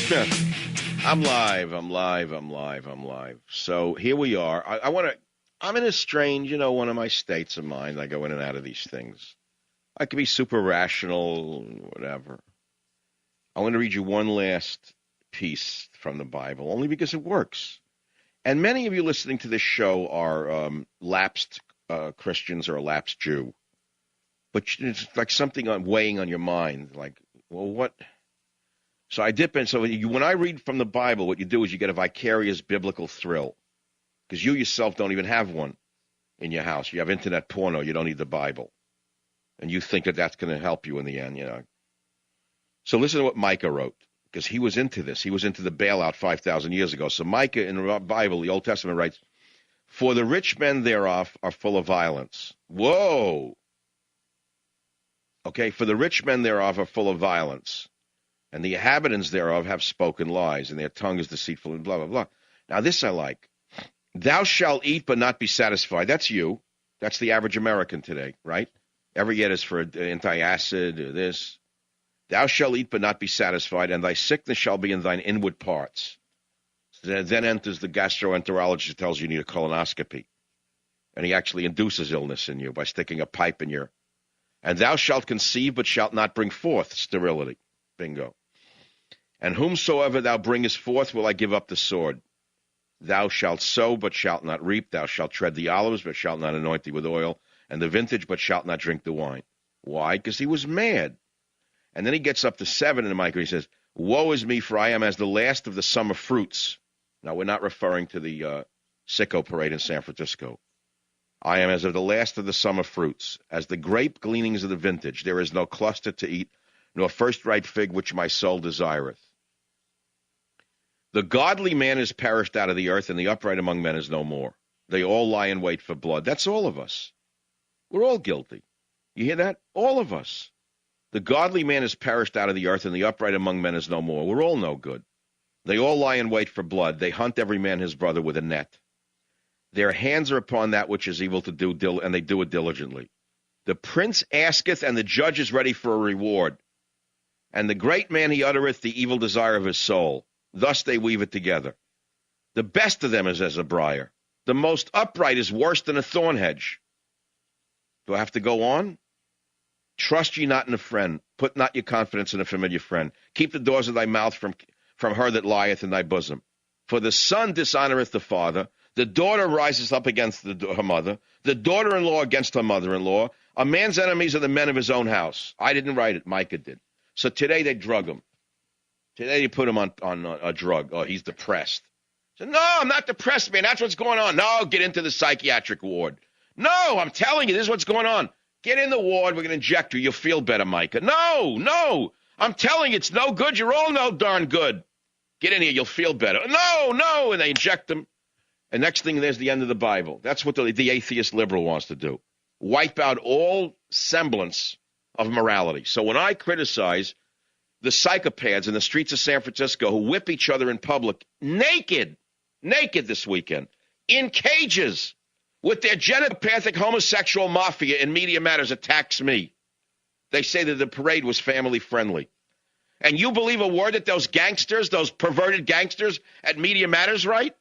Smith. I'm live. So here we are. I'm in a strange, one of my states of mind. I go in and out of these things. I could be super rational, whatever. I want to read you one last piece from the Bible, only because it works. And many of you listening to this show are lapsed Christians or a lapsed Jew. But it's like something weighing on your mind. Like, well, what? So I dip in. So when I read from the Bible, what you do is you get a vicarious biblical thrill. Because you yourself don't even have one in your house. You have internet porno. You don't need the Bible. And you think that that's going to help you in the end, So listen to what Micah wrote. Because he was into this. He was into the bailout 5,000 years ago. So Micah in the Bible, the Old Testament, writes, "For the rich men thereof are full of violence." Whoa. Okay, for the rich men thereof are full of violence. And the inhabitants thereof have spoken lies, and their tongue is deceitful, and blah, blah, blah. Now this I like. Thou shalt eat but not be satisfied. That's you. That's the average American today, right? Every yet is for anti-acid or this. Thou shalt eat but not be satisfied, and thy sickness shall be in thine inward parts. Then enters the gastroenterologist who tells you need a colonoscopy. And he actually induces illness in you by sticking a pipe in your... And thou shalt conceive but shalt not bring forth, sterility. Bingo. And whomsoever thou bringest forth will I give up the sword. Thou shalt sow, but shalt not reap. Thou shalt tread the olives, but shalt not anoint thee with oil. And the vintage, but shalt not drink the wine. Why? Because he was mad. And then he gets up to 7 in the Micah. He says, "Woe is me, for I am as the last of the summer fruits." Now, we're not referring to the sicko parade in San Francisco. "I am as of the last of the summer fruits. As the grape gleanings of the vintage. There is no cluster to eat, nor first-ripe fig which my soul desireth. The godly man is perished out of the earth, and the upright among men is no more. They all lie in wait for blood." That's all of us. We're all guilty. You hear that? All of us. The godly man is perished out of the earth, and the upright among men is no more. We're all no good. They all lie in wait for blood. They hunt every man his brother with a net. Their hands are upon that which is evil to do, and they do it diligently. The prince asketh, and the judge is ready for a reward. And the great man he uttereth the evil desire of his soul. Thus they weave it together. The best of them is as a briar. The most upright is worse than a thorn hedge. Do I have to go on? Trust ye not in a friend. Put not your confidence in a familiar friend. Keep the doors of thy mouth from her that lieth in thy bosom. For the son dishonoreth the father. The daughter rises up against her mother. The daughter-in-law against her mother-in-law. A man's enemies are the men of his own house. I didn't write it. Micah did. So today they drug him. Today they put him on a drug. Oh, he's depressed. So, no, I'm not depressed, man. That's what's going on. No, get into the psychiatric ward. No, I'm telling you, this is what's going on. Get in the ward. We're going to inject you. You'll feel better, Micah. No. I'm telling you, it's no good. You're all no darn good. Get in here. You'll feel better. No. And they inject him. And next thing, there's the end of the Bible. That's what the atheist liberal wants to do. Wipe out all semblance of morality. So when I criticize the psychopaths in the streets of San Francisco who whip each other in public naked this weekend, in cages, with their genopathic homosexual mafia in Media Matters attacks me. They say that the parade was family friendly. And you believe a word that those gangsters, those perverted gangsters at Media Matters write?